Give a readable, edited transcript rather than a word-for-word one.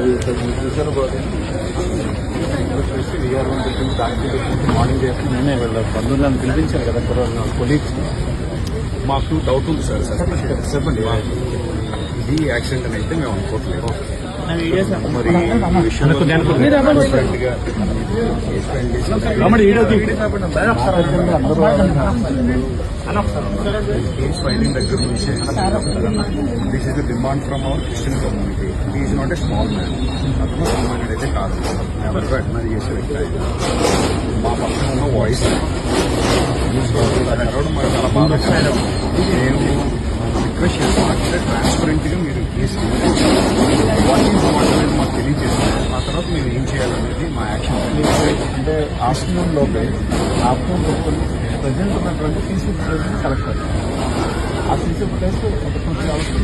Future we are morning చేసి నేనే వెళ్ళాను. బంధువులను పిలిపించాను కదా కొలీగ్స్. మాకు డౌట్ ఉంది సార్. చెప్పండి. ఇది యాక్సిడెంట్ అని అయితే మేము అనుకోవట్లేదు. మరి ఈ విషయంలో కేస్ ఫైలింగ్ దగ్గర నుంచి this is the demand from our Christian community. He is not a small man. అతను సామాన్యుడు అయితే కాదు. ఎవరు అడ్మైర్ చేసే వ్యక్తి. మా పక్కన ఉన్న వాయిస్ మాకు చాలా బాగా నేను రిక్వెస్ట్ చేస్తాను. ట్రాన్స్పరెంట్ గా మీరు కేసు మాకు తెలియజేస్తారు. ఆ తర్వాత మీరు ఏం చేయాలనేది మా యాక్షన్. అంటే ఆఫ్టర్నూన్ లోపే ప్రజెంట్ ఉన్నటువంటి సీసీ ఫుటేజ్ కలెక్ట్. ఆ సీసీ ఫుటేజ్ కొంచెం అవసరం